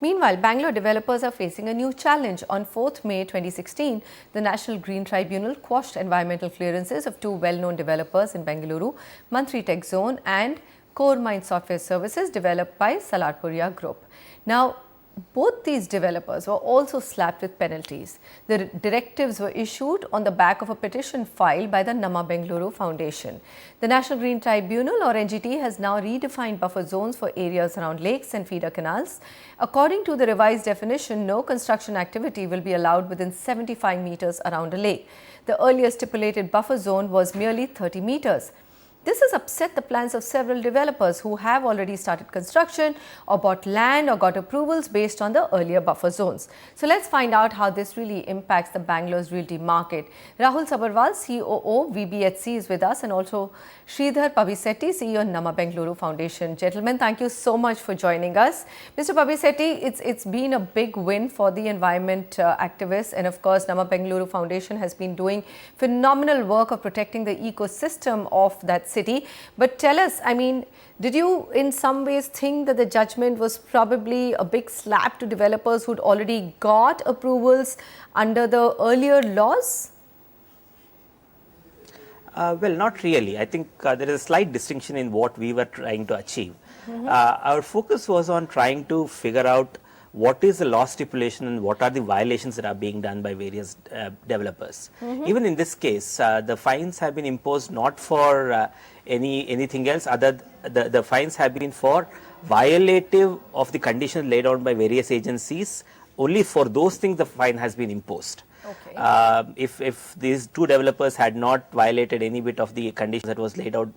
Meanwhile, Bangalore developers are facing a new challenge. On 4th May 2016, the National Green Tribunal quashed environmental clearances of two well-known developers in Bengaluru, Mantri Tech Zone and Core Mind Software Services developed by Salarpuria Group. Now, both these developers were also slapped with penalties. The directives were issued on the back of a petition filed by the Nama Bengaluru Foundation. The National Green Tribunal or NGT has now redefined buffer zones for areas around lakes and feeder canals. According to the revised definition, no construction activity will be allowed within 75 meters around a lake. The earlier stipulated buffer zone was merely 30 meters. This has upset the plans of several developers who have already started construction or bought land or got approvals based on the earlier buffer zones. So let's find out how this really impacts the Bangalore's realty market. Rahul Sabharwal, COO, VBHC is with us, and also Sridhar Pabisetti, CEO, Nama Bengaluru Foundation. Gentlemen, thank you so much for joining us. Mr. Pabisetti, it's been a big win for the environment activists, and of course, Nama Bengaluru Foundation has been doing phenomenal work of protecting the ecosystem of that city. But tell us, I mean, did you in some ways think that the judgment was probably a big slap to developers who'd already got approvals under the earlier laws? Well, not really. I think there is a slight distinction in what we were trying to achieve. Our focus was on trying to figure out what is the law stipulation and what are the violations that are being done by various developers. Even in this case, the fines have been imposed not for anything else. The fines have been for violative of the conditions laid out by various agencies. Only for those things the fine has been imposed. Okay. If these two developers had not violated any bit of the conditions that was laid out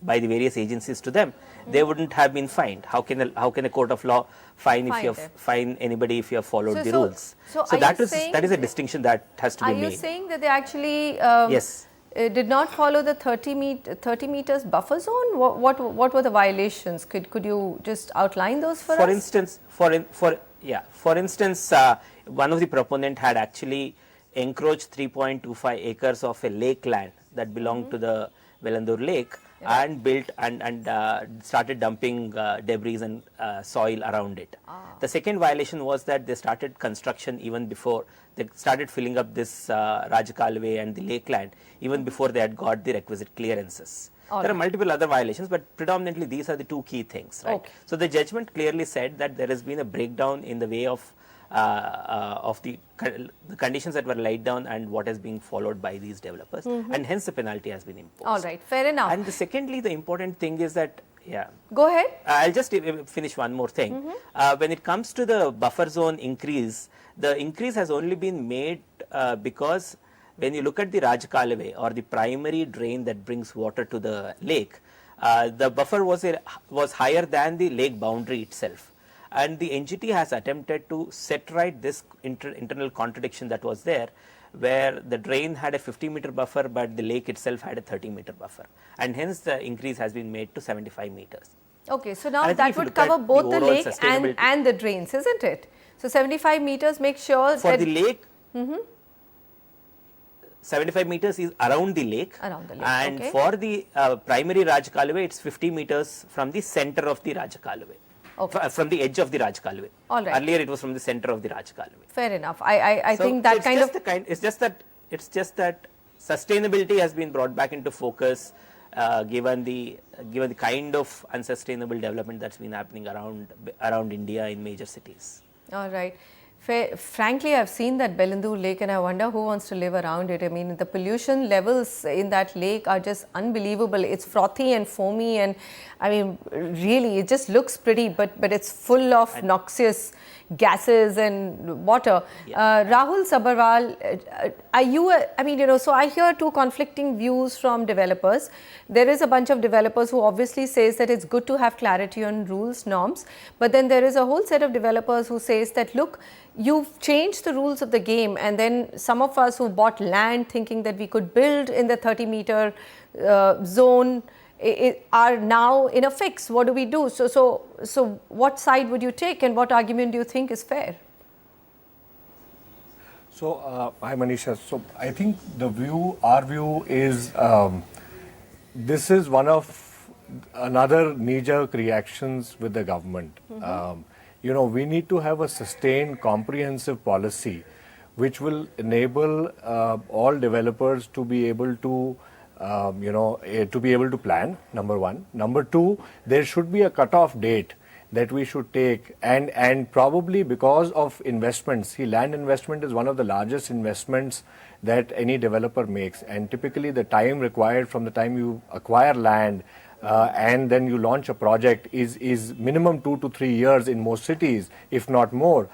by the various agencies to them, they wouldn't have been fined. How can a court of law fine anybody if you have followed the rules? So that is a distinction that has to be made. Are you saying that they actually yes, did not follow the 30 meters buffer zone? What were the violations? Could you just outline those for us? Instance, for instance, one of the proponent had actually encroached 3.25 acres of a lake land that belonged to the Bengaluru lake. And built and started dumping debris and soil around it. The second violation was that they started construction even before they started filling up this Rajakalve and the lakeland even before they had got the requisite clearances. There are multiple other violations, but predominantly these are the two key things, right? Okay. So the judgment clearly said that there has been a breakdown in the way of the conditions that were laid down and what is being followed by these developers, and hence the penalty has been imposed. All right, fair enough. And secondly, the important thing is that, go ahead. I'll just finish one more thing. When it comes to the buffer zone increase, the increase has only been made because when you look at the Rajakalve or the primary drain that brings water to the lake, the buffer was higher than the lake boundary itself. And the NGT has attempted to set right this internal contradiction that was there, where the drain had a 50-meter buffer, but the lake itself had a 30-meter buffer. And hence the increase has been made to 75 meters. Okay, so now that would cover both the lake and the drains, isn't it? So 75 meters, make sure for the lake, 75 meters is around the lake. And for the primary Rajakalve, it's 50 meters from the center of the Rajakalve. Okay. From the edge of the Rajakalve. All right. Earlier it was from the center of the Rajakalve. Fair enough. I think that kind of... It's just that sustainability has been brought back into focus given the kind of unsustainable development that's been happening around India in major cities. All right. Frankly, I've seen that Bengaluru lake and I wonder who wants to live around it. I mean, the pollution levels in that lake are just unbelievable. It's frothy and foamy, and I mean, really, it just looks pretty, but it's full of noxious gases and water. Rahul Sabharwal, are you, I mean, you know, so I hear two conflicting views from developers. There is a bunch of developers who obviously says that it's good to have clarity on rules, norms, but then there is a whole set of developers who says that, look, you've changed the rules of the game, and then some of us who bought land thinking that we could build in the 30-meter zone are now in a fix. What do we do? So what side would you take, and what argument do you think is fair? So, hi Manisha. So, I think our view is this is one of another knee-jerk reactions with the government. we need to have a sustained, comprehensive policy which will enable all developers to be able to to be able to plan, number one. Number two, there should be a cutoff date that we should take, and probably because of investments. See, land investment is one of the largest investments that any developer makes, and typically the time required from the time you acquire land and then you launch a project is minimum 2 to 3 years in most cities, if not more.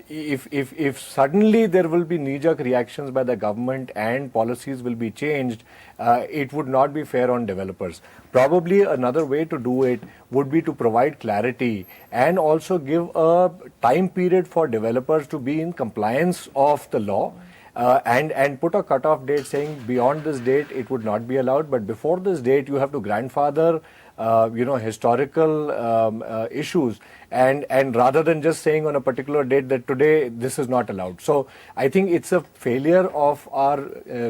If suddenly there will be knee-jerk reactions by the government and policies will be changed, it would not be fair on developers. Probably another way to do it would be to provide clarity and also give a time period for developers to be in compliance of the law. And put a cutoff date saying beyond this date it would not be allowed, but before this date you have to grandfather historical issues, and rather than just saying on a particular date that today this is not allowed. So I think it's a failure of our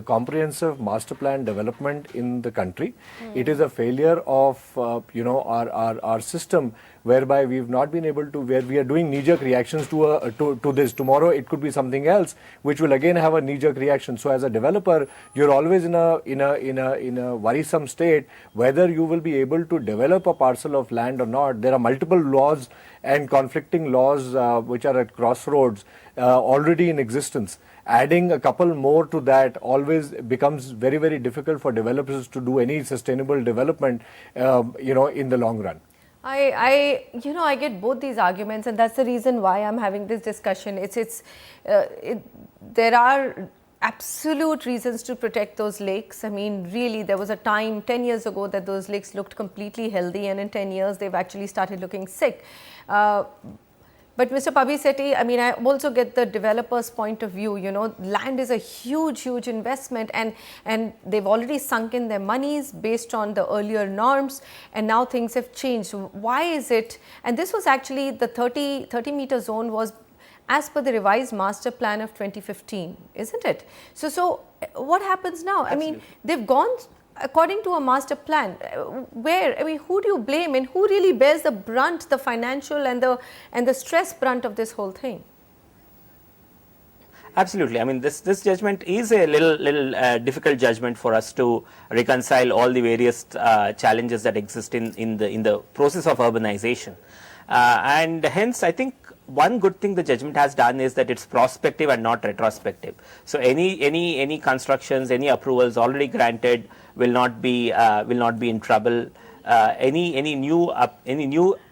comprehensive master plan development in the country. It is a failure of our system, whereby we've not been able to, where we are doing knee-jerk reactions to this. Tomorrow it could be something else which will again have a knee-jerk reaction. So as a developer, you're always in a worrisome state whether you will be able to develop a parcel of land or not. There are multiple laws and conflicting laws which are at crossroads already in existence. Adding a couple more to that always becomes very, very difficult for developers to do any sustainable development in the long run. I get both these arguments, and that's the reason why I'm having this discussion. There are absolute reasons to protect those lakes. I mean, really, there was a time 10 years ago that those lakes looked completely healthy, and in 10 years they've actually started looking sick. But Mr. Pabisetti, I mean, I also get the developer's point of view. Land is a huge, huge investment, and they've already sunk in their monies based on the earlier norms, and now things have changed. Why is it? And this was actually the 30-meter zone was as per the revised master plan of 2015, isn't it? So what happens now? Absolutely. I mean, they've gone according to a master plan. Who do you blame, and who really bears the brunt, the financial and the stress brunt of this whole thing? Absolutely. I mean, this judgment is a little difficult judgment for us to reconcile all the various challenges that exist in the process of urbanization, and hence I think one good thing the judgment has done is that it's prospective and not retrospective. So any constructions, any approvals already granted will not be in trouble. Any new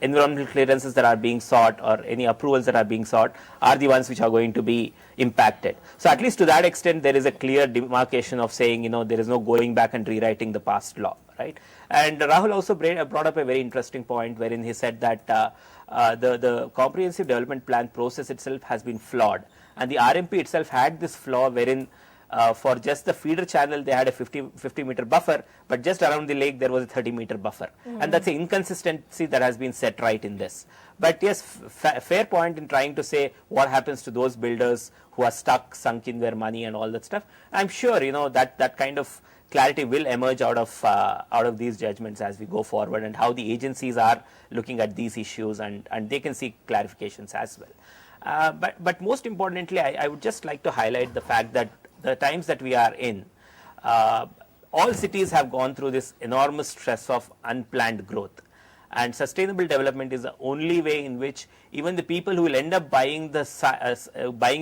environmental clearances that are being sought, or any approvals that are being sought, are the ones which are going to be impacted. So at least to that extent, there is a clear demarcation of saying, there is no going back and rewriting the past law, right? And Rahul also brought up a very interesting point wherein he said that the comprehensive development plan process itself has been flawed, and the RMP itself had this flaw wherein for just the feeder channel they had a 50 meter buffer, but just around the lake there was a 30-meter buffer, and that's an inconsistency that has been set right in this. But yes, fair point in trying to say what happens to those builders who are sunk in their money and all that stuff. I'm sure that kind of clarity will emerge out of these judgments as we go forward, and how the agencies are looking at these issues, and they can seek clarifications as well. But most importantly, I would just like to highlight the fact that the times that we are in, all cities have gone through this enormous stress of unplanned growth, and sustainable development is the only way in which even the people who will end up buying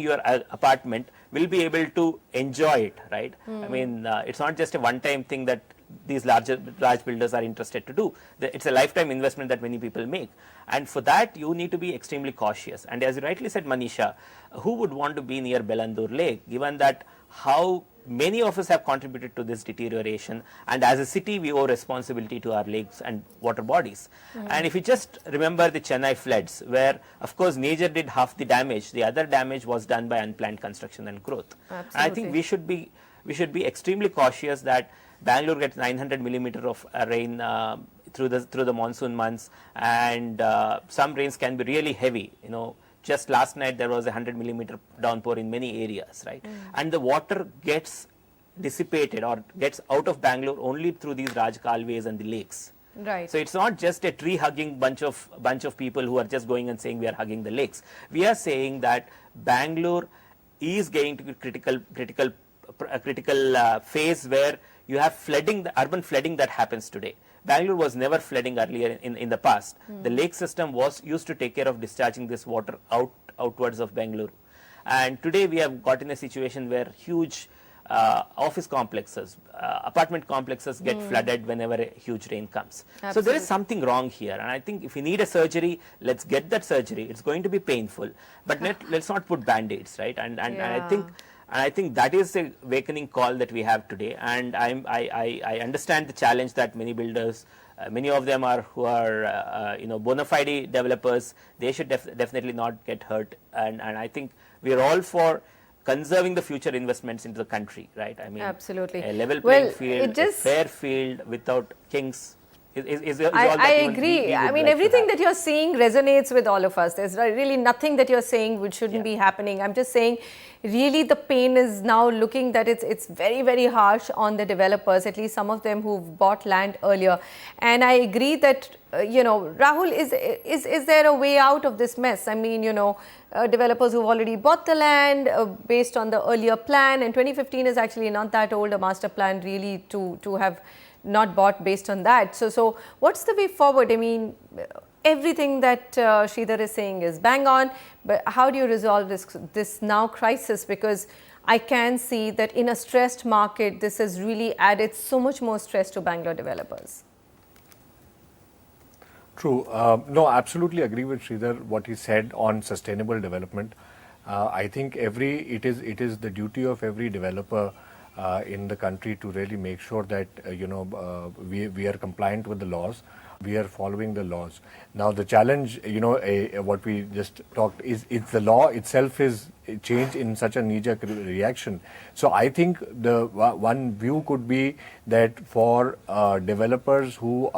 your apartment will be able to enjoy it, right? I mean, it's not just a one-time thing that these large builders are interested to do. It's a lifetime investment that many people make, and for that you need to be extremely cautious. And as you rightly said, Manisha, who would want to be near Bengaluru Lake, given that how many of us have contributed to this deterioration, and as a city we owe responsibility to our lakes and water bodies. And if you just remember the Chennai floods, where of course nature did half the damage, the other damage was done by unplanned construction and growth. Absolutely. And I think we should be extremely cautious that Bangalore gets 900 millimeter of rain through the monsoon months, and some rains can be really heavy. Just last night there was a 100 millimeter downpour in many areas, right? And the water gets dissipated or gets out of Bangalore only through these Raj Kalways and the lakes, Right. So it's not just a tree hugging bunch of people who are just going and saying we are hugging the lakes. We are saying that Bangalore is getting to a critical phase where you have flooding, the urban flooding that happens today. Bangalore was never flooding earlier in the past. The lake system was used to take care of discharging this water outwards of Bengaluru. And today we have got in a situation where huge office complexes, apartment complexes get flooded whenever a huge rain comes. Absolutely. So there is something wrong here, and I think if you need a surgery, let's get that surgery. It's going to be painful, but let's not put band-aids, right? And I think that is a awakening call that we have today. And I understand the challenge that many builders, many of them are who are bona fide developers. They should definitely not get hurt. And I think we are all for conserving the future investments into the country, right? I mean, absolutely. A level playing field, a fair field without kings. I agree. I mean, everything that you're saying resonates with all of us. There's really nothing that you're saying which shouldn't be happening. I'm just saying, really, the pain is now looking that it's very, very harsh on the developers, at least some of them who've bought land earlier. And I agree that, Rahul, is there a way out of this mess? I mean, developers who've already bought the land based on the earlier plan, and 2015 is actually not that old a master plan really to have not bought based on that. So what's the way forward? I mean, everything that Sridhar is saying is bang on, but how do you resolve this now crisis? Because I can see that in a stressed market, this has really added so much more stress to Bangalore developers. True. No, absolutely agree with Sridhar what he said on sustainable development. I think it is the duty of every developer in the country to really make sure that we are compliant with the laws, we are following the laws. Now the challenge, what we just talked is the law itself is changed in such a knee-jerk reaction. So I think the one view could be that for developers who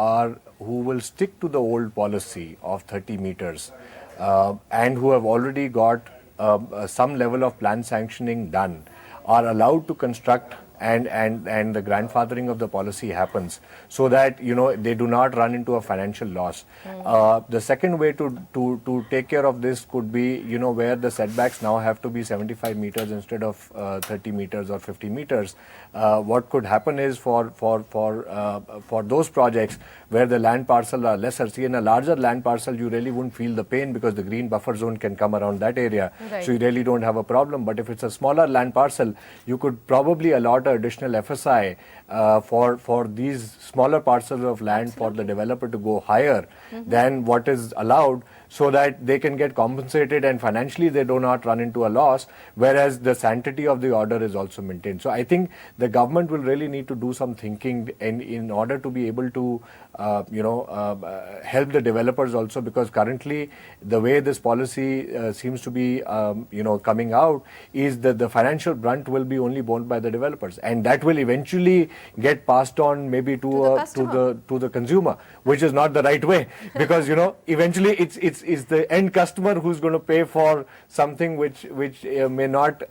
will stick to the old policy of 30 meters and who have already got some level of plan sanctioning done, are allowed to construct and the grandfathering of the policy happens so that they do not run into a financial loss. The second way to take care of this could be where the setbacks now have to be 75 meters instead of 30 meters or 50 meters. What could happen is for those projects where the land parcel are lesser. See, in a larger land parcel, you really wouldn't feel the pain because the green buffer zone can come around that area. Right. So you really don't have a problem. But if it's a smaller land parcel, you could probably allot an additional FSI for these smaller parcels of land for the developer to go higher than what is allowed, so that they can get compensated and financially they do not run into a loss, whereas the sanctity of the order is also maintained. So I think the government will really need to do some thinking in order to be able to help the developers also, because currently the way this policy seems to be coming out is that the financial brunt will be only borne by the developers, and that will eventually get passed on maybe to the consumer, which is not the right way, because eventually it's the end customer who's going to pay for something which may not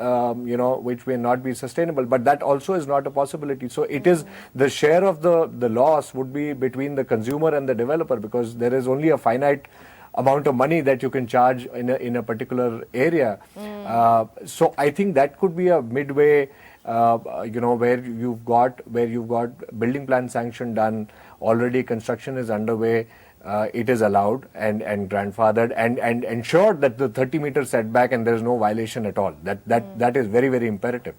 which may not be sustainable. But that also is not a possibility. So it is the share of the loss would be between the consumer and the developer, because there is only a finite amount of money that you can charge in a particular area. So I think that could be a midway, where you've got building plan sanction done, already construction is underway, it is allowed and grandfathered and ensured that the 30-meter setback and there is no violation at all. That is very, very imperative.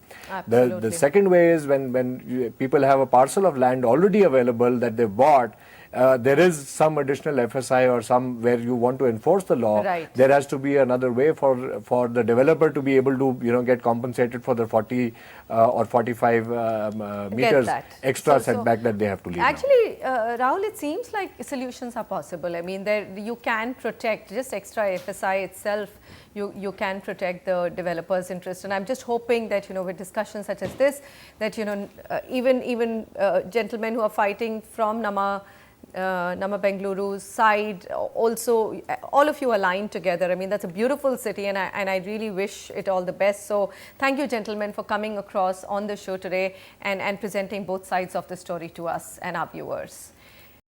The second way is when people have a parcel of land already available that they've bought, there is some additional FSI or some where you want to enforce the law. Right. There has to be another way for the developer to be able to get compensated for the 40 or 45 meters extra setback that they have to leave. Actually, Rahul, it seems like solutions are possible. I mean, you can protect just extra FSI itself. You can protect the developer's interest, and I'm just hoping that with discussions such as this, that even gentlemen who are fighting from Nama Bengaluru's side, also all of you align together. I mean, that's a beautiful city, and I really wish it all the best. So thank you, gentlemen, for coming across on the show today and presenting both sides of the story to us and our viewers.